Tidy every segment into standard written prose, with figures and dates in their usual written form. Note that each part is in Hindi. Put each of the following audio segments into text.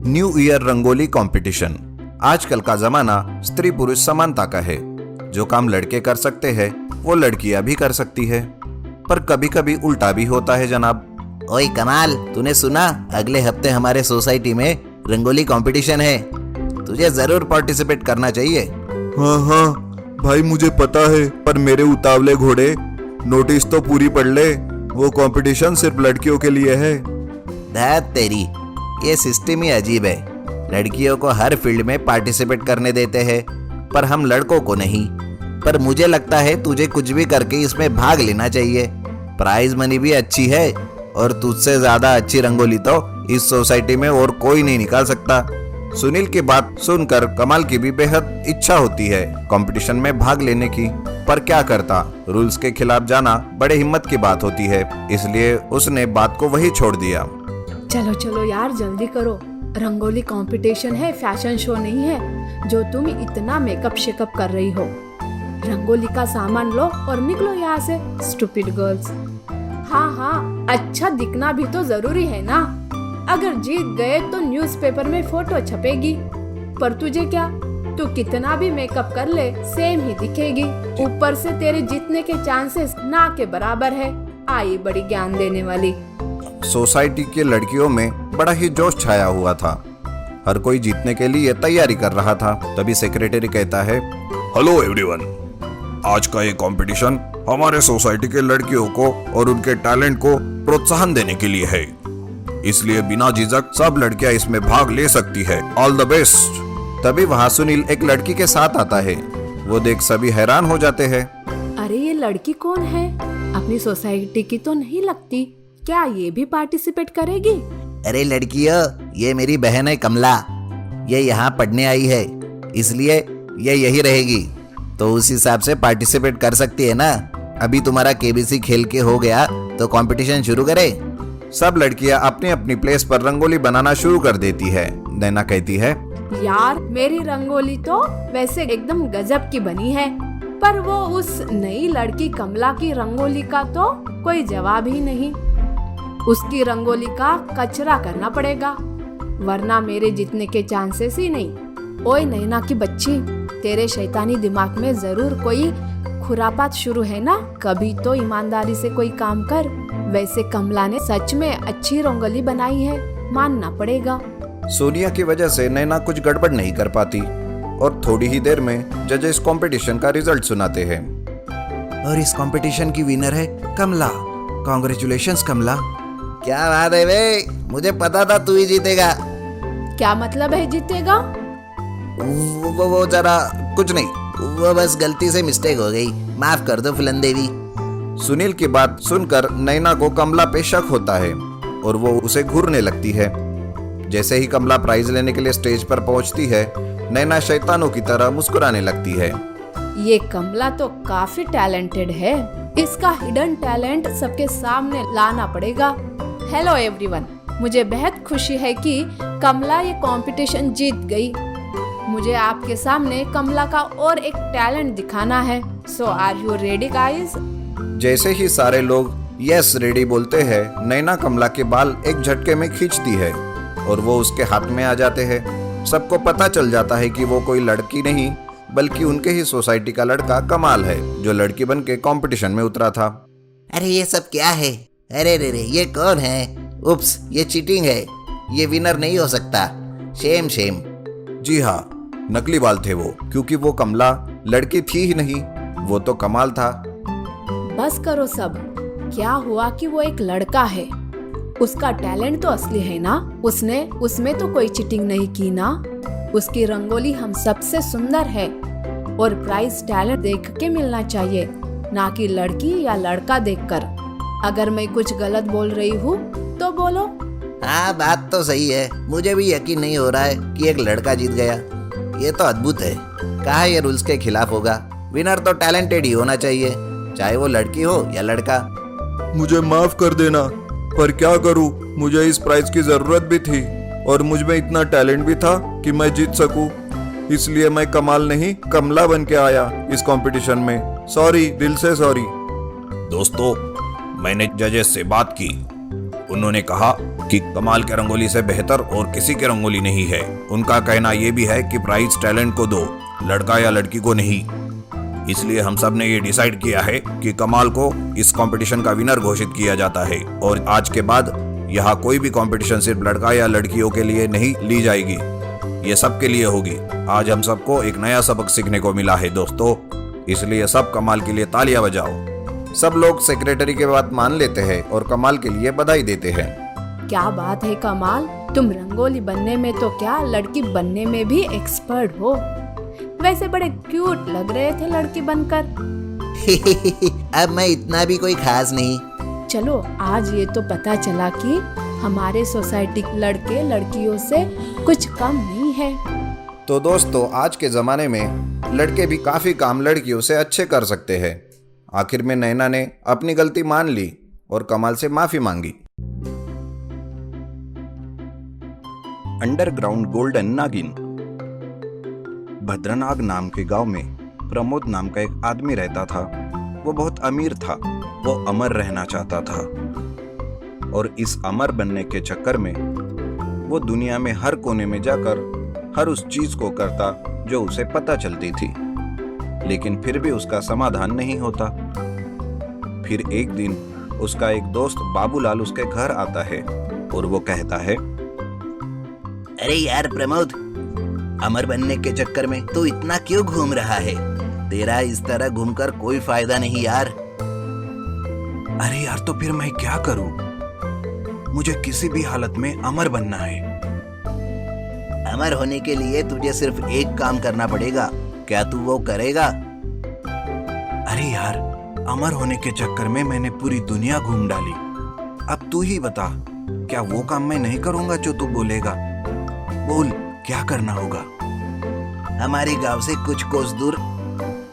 New year rangoli competition. आजकल का जमाना स्त्री पुरुष समानता का है। जो काम लड़के कर सकते हैं वो लड़कियां भी कर सकती है, पर कभी कभी उल्टा भी होता है जनाब। ओए कमाल, तूने सुना अगले हफ्ते हमारे सोसाइटी में रंगोली कंपटीशन है। तुझे जरूर पार्टिसिपेट करना चाहिए। हाँ भाई, मुझे पता है, पर मेरे उतावले घोड़े नोटिस तो पूरी पढ़ ले। वो कंपटीशन सिर्फ लड़कियों के लिए है। धैत तेरी, ये सिस्टम ही अजीब है। लड़कियों को हर फील्ड में पार्टिसिपेट करने देते हैं, पर हम लड़कों को नहीं। पर मुझे लगता है तुझे कुछ भी करके इसमें भाग लेना चाहिए। प्राइज मनी भी अच्छी है, और तुझसे ज्यादा अच्छी रंगोली तो इस सोसाइटी में और कोई नहीं निकाल सकता। सुनील की बात सुनकर कमाल की भी बेहद इच्छा होती है कंपटीशन में भाग लेने की, पर क्या करता। रूल्स के खिलाफ जाना बड़े हिम्मत की बात होती है, इसलिए उसने बात को वही छोड़ दिया। चलो चलो यार, जल्दी करो। रंगोली कंपटीशन है, फैशन शो नहीं है जो तुम इतना मेकअप शेकअप कर रही हो। रंगोली का सामान लो और निकलो यहाँ से, स्टूपिड गर्ल्स। हाँ, अच्छा दिखना भी तो जरूरी है ना। अगर जीत गए तो न्यूज़पेपर में फोटो छपेगी, पर तुझे क्या, तू कितना भी मेकअप कर ले सेम ही दिखेगी। ऊपर से तेरे जीतने के चांसेस ना के बराबर है। आई बड़ी ज्ञान देने वाली। सोसाइटी की लड़कियों में बड़ा ही जोश छाया हुआ था। हर कोई जीतने के लिए तैयारी कर रहा था। तभी सेक्रेटरी कहता है, हेलो एवरीवन, आज का ये कंपटीशन हमारे सोसाइटी के लड़कियों को और उनके टैलेंट को प्रोत्साहन देने के लिए है, इसलिए बिना झिझक सब लड़कियां इसमें भाग ले सकती है। All the best. तभी वहाँ सुनील एक लड़की के साथ आता है। वो देख सभी हैरान हो जाते हैं। अरे ये लड़की कौन है? अपनी सोसाइटी की तो नहीं लगती। क्या ये भी पार्टिसिपेट करेगी? अरे लड़कियों, ये मेरी बहन है कमला। ये यहाँ पढ़ने आई है, इसलिए ये यही रहेगी। तो उस हिसाब से पार्टिसिपेट कर सकती है ना। अभी तुम्हारा केबीसी खेल के हो गया तो कंपटीशन शुरू करे। सब लड़कियां अपनी अपनी प्लेस पर रंगोली बनाना शुरू कर देती है। नैना कहती है, यार मेरी रंगोली तो वैसे एकदम गजब की बनी है, पर वो उस नई लड़की कमला की रंगोली का तो कोई जवाब ही नहीं। उसकी रंगोली का कचरा करना पड़ेगा, वरना मेरे जीतने के चांसेस ही नहीं। ओए नैना की बच्ची, तेरे शैतानी दिमाग में जरूर कोई खुरापात शुरू है ना। कभी तो ईमानदारी से कोई काम कर। वैसे कमला ने सच में अच्छी रंगोली बनाई है, मानना पड़ेगा। सोनिया की वजह से नैना कुछ गड़बड़ नहीं कर पाती, और थोड़ी ही देर में जजेस कंपटीशन का रिजल्ट सुनाते हैं। और इस कंपटीशन की विनर है कमला। कांग्रेचुलेशंस कमला। क्या बात है बे, मुझे पता था तू ही जीतेगा। क्या मतलब है जीतेगा? वो जरा कुछ नहीं, वो बस गलती से मिस्टेक हो गई, माफ कर दो फुलन देवी। सुनील की बात सुनकर नैना को कमला पे शक होता है और वो उसे घूरने लगती है। जैसे ही कमला प्राइज लेने के लिए स्टेज पर पहुंचती है, नैना शैतानों की तरह मुस्कुराने लगती है। ये कमला तो काफी टैलेंटेड है। इसका हिडन टैलेंट सबके सामने लाना पड़ेगा। हेलो एवरीवन, मुझे बेहद खुशी है कि कमला ये कंपटीशन जीत गई। मुझे आपके सामने कमला का और एक टैलेंट दिखाना है। सो आर यू रेडी गाइस? जैसे ही सारे लोग यस रेडी बोलते हैं, नैना कमला के बाल एक झटके में खींचती है और वो उसके हाथ में आ जाते हैं। सबको पता चल जाता है कि वो कोई लड़की नहीं बल्कि उनके ही सोसाइटी का लड़का कमाल है, जो लड़की बन के कॉम्पिटिशन में उतरा था। अरे ये सब क्या है? अरे रे रे, ये कौन है? उप्स, ये चीटिंग है। ये विनर नहीं हो सकता। Shem Shem. जी हाँ, नकली बाल थे वो, क्योंकि वो कमला लड़की थी ही नहीं, वो तो कमाल था। बस करो सब। क्या हुआ कि वो एक लड़का है, उसका टैलेंट तो असली है ना। उसने उसमें तो कोई चीटिंग नहीं की ना। उसकी रंगोली हम सबसे सुंदर है, और प्राइज टैलेंट देख के मिलना चाहिए, ना कि लड़की या लड़का देखकर। अगर मैं कुछ गलत बोल रही हूँ तो बोलो। हाँ, बात तो सही है। मुझे भी यकीन नहीं हो रहा है कि एक लड़का जीत गया। ये तो अद्भुत है। कहा ये रूल्स के खिलाफ होगा। विनर तो टैलेंटेड ही होना चाहिए, चाहे वो लड़की हो या लड़का। मुझे माफ कर देना, पर क्या करूं, मुझे इस प्राइज की जरूरत भी थी और मुझ में इतना टैलेंट भी था कि मैं जीत सकूं। इसलिए मैं कमाल नहीं कमला बन के आया इस कंपटीशन में। सॉरी, दिल से सॉरी। दोस्तों, मैंने जजेस से बात की। उन्होंने कहा कि कमाल के रंगोली से बेहतर और किसी की रंगोली नहीं है। उनका कहना यह भी है कि प्राइज टैलेंट को दो, लड़का या लड़की को नहीं। इसलिए हम सब ने ये डिसाइड किया है कि कमाल को इस कंपटीशन का विनर घोषित किया जाता है और आज के बाद यहाँ कोई भी कंपटीशन सिर्फ लड़का या लड़कियों के लिए नहीं ली जाएगी, ये सबके लिए होगी। आज हम सबको एक नया सबक सीखने को मिला है दोस्तों, इसलिए सब कमाल के लिए तालियां बजाओ। सब लोग सेक्रेटरी की बात मान लेते हैं और कमाल के लिए बधाई देते हैं। क्या बात है कमाल, तुम रंगोली बनने में तो क्या लड़की बनने में भी एक्सपर्ट हो। वैसे बड़े क्यूट लग रहे थे लड़की बनकर। अब मैं इतना भी कोई खास नहीं। चलो आज ये तो पता चला कि हमारे सोसाइटी लड़के लड़कियों से कुछ कम नहीं है। तो दोस्तों आज के ज़माने में लड़के भी काफ़ी काम लड़कियों से अच्छे कर सकते हैं। आखिर में नैना ने अपनी गलती मान ली और कमाल से माफ़ी मांगी। अंडरग्राउंड गोल्डन नागिन। भद्रनाग नाम के गांव में प्रमोद नाम का एक आदमी रहता था। वो बहुत अमीर था। वो अमर रहना चाहता था और इस अमर बनने के चक्कर में वो दुनिया में हर कोने में जाकर हर उस चीज को करता जो उसे पता चलती थी, लेकिन फिर भी उसका समाधान नहीं होता। फिर एक दिन उसका एक दोस्त बाबूलाल उसके घर आता है और वो कहता है, अरे यार प्रमोद, अमर बनने के चक्कर में तू इतना क्यों घूम रहा है? तेरा इस तरह घूमकर कोई फायदा नहीं यार। अरे यार तो फिर मैं क्या करूं? मुझे किसी भी हालत में अमर बनना है। अमर होने के लिए तुझे सिर्फ एक काम करना पड़ेगा। क्या तू वो करेगा? अरे यार, अमर होने के चक्कर में मैंने पूरी दुनिया घूम डाली। अब तू ही बता, क्या वो काम मैं नहीं करूंगा जो तू बोलेगा? बोल, क्या करना होगा? हमारे गांव से कुछ कोस दूर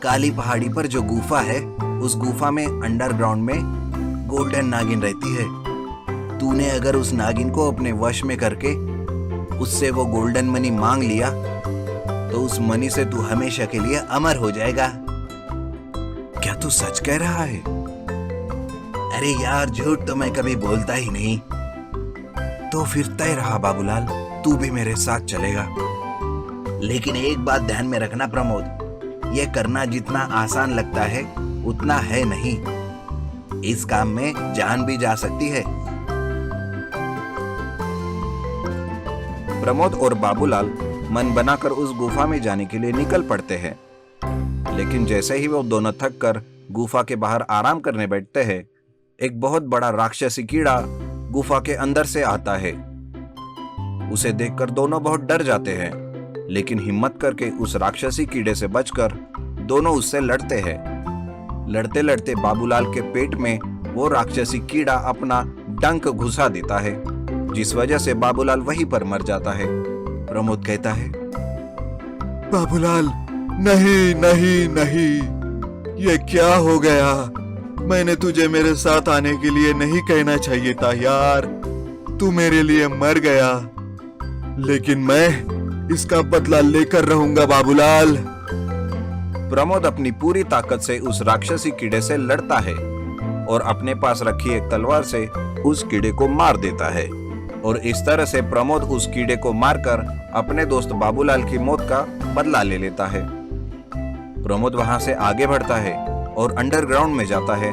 काली पहाड़ी पर जो गुफा है, उस गुफा में अंडरग्राउंड में गोल्डन नागिन रहती है। तूने अगर उस नागिन को अपने वश में करके उससे वो गोल्डन मनी मांग लिया तो उस मनी से तू हमेशा के लिए अमर हो जाएगा। क्या तू सच कह रहा है? अरे यार, झूठ तो मैं कभी बोलता ही नहीं। तो फिर तय रहा बाबूलाल, तू भी मेरे साथ चलेगा। लेकिन एक बात ध्यान में रखना प्रमोद, यह करना जितना आसान लगता है उतना है नहीं। इस काम में जान भी जा सकती है। प्रमोद और बाबूलाल मन बनाकर उस गुफा में जाने के लिए निकल पड़ते हैं। लेकिन जैसे ही वो दोनों थक कर गुफा के बाहर आराम करने बैठते हैं, एक बहुत बड़ा राक्षसी कीड़ा गुफा के अंदर से आता है। उसे देखकर दोनों बहुत डर जाते हैं, लेकिन हिम्मत करके उस राक्षसी कीड़े से बचकर दोनों उससे लड़ते हैं। लड़ते लड़ते बाबूलाल के पेट में वो राक्षसी कीड़ा अपना डंक घुसा देता है, जिस वजह से बाबूलाल वहीं पर मर जाता है। प्रमोद कहता है, बाबूलाल, नहीं नहीं नहीं, ये क्या हो गया? मैंने तुझे मेरे साथ आने के लिए नहीं कहना चाहिए था यार। तू मेरे लिए मर गया, लेकिन मैं इसका बदला लेकर रहूंगा बाबूलाल। प्रमोद अपनी पूरी ताकत से उस राक्षसी कीड़े से लड़ता है और अपने पास रखी एक तलवार से उस कीड़े को मार देता है। और इस तरह से प्रमोद उस कीड़े को मारकर अपने दोस्त बाबूलाल की मौत का बदला ले लेता है। प्रमोद वहां से आगे बढ़ता है और अंडरग्राउंड में जाता है,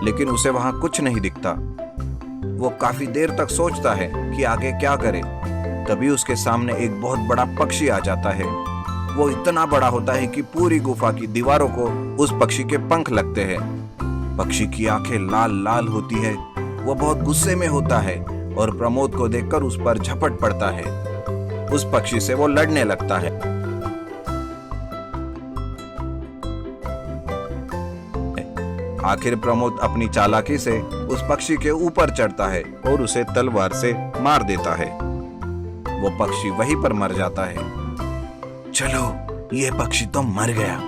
लेकिन उसे वहां कुछ नहीं दिखता। वो काफी देर तक सोचता है कि आगे क्या करे। तभी उसके सामने एक बहुत बड़ा पक्षी आ जाता है। वो इतना बड़ा होता है कि पूरी गुफा की दीवारों को उस पक्षी के पंख लगते हैं। पक्षी की आंखें लाल लाल होती है। वो बहुत गुस्से में होता है और प्रमोद को देखकर उस पर झपट पड़ता है। उस पक्षी से वो लड़ने लगता है। आखिर प्रमोद अपनी चालाकी से उस पक्षी के ऊपर चढ़ता है और उसे तलवार से मार देता है। वो पक्षी वहीं पर मर जाता है। चलो, ये पक्षी तो मर गया,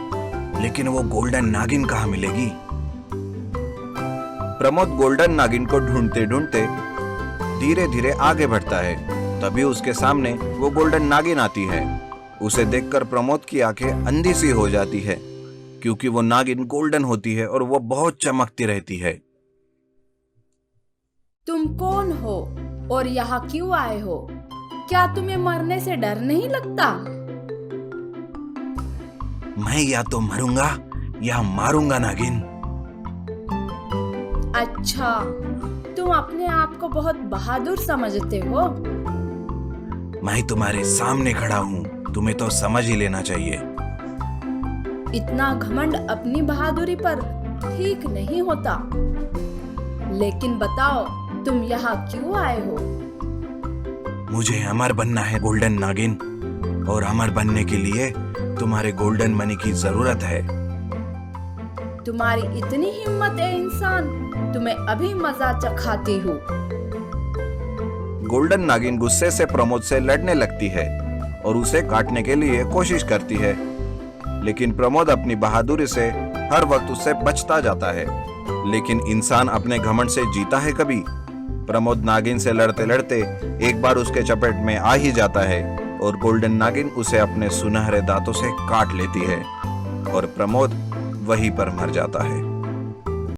लेकिन वो गोल्डन नागिन कहाँ मिलेगी? प्रमोद गोल्डन नागिन को ढूंढते ढूंढते धीरे धीरे आगे बढ़ता है। तभी उसके सामने वो गोल्डन नागिन आती है। उसे देखकर प्रमोद की आंखें अंधी सी हो जाती है, क्योंकि वो नागिन गोल्डन होती है और वो बहुत चमकती रहती है। तुम कौन हो और यहाँ क्यों आए हो? क्या तुम्हें मरने से डर नहीं लगता? मैं या तो मरूंगा या मारूंगा नागिन। अच्छा, तुम अपने आप को बहुत बहादुर समझते हो। मैं तुम्हारे सामने खड़ा हूँ, तुम्हें तो समझ ही लेना चाहिए। इतना घमंड अपनी बहादुरी पर ठीक नहीं होता। लेकिन बताओ, तुम यहाँ क्यों आए हो? मुझे अमर बनना है गोल्डन नागिन, और अमर बनने के लिए तुम्हारे गोल्डन मनी की जरूरत है। तुम्हारी इतनी हिम्मत है इंसान, तुम्हें अभी मजा चखाती हूँ। गोल्डन नागिन गुस्से से प्रमोद से लड़ने लगती है और उसे काटने के लिए कोशिश करती है, लेकिन प्रमोद अपनी बहादुरी से हर वक्त उससे बचता जाता है। लेकिन इंसान अपने घमंड से जीता है कभी? प्रमोद नागिन से लड़ते लड़ते एक बार उसके चपेट में आ ही जाता है और गोल्डन नागिन उसे अपने सुनहरे दांतों से काट लेती है और प्रमोद वहीं पर मर जाता है।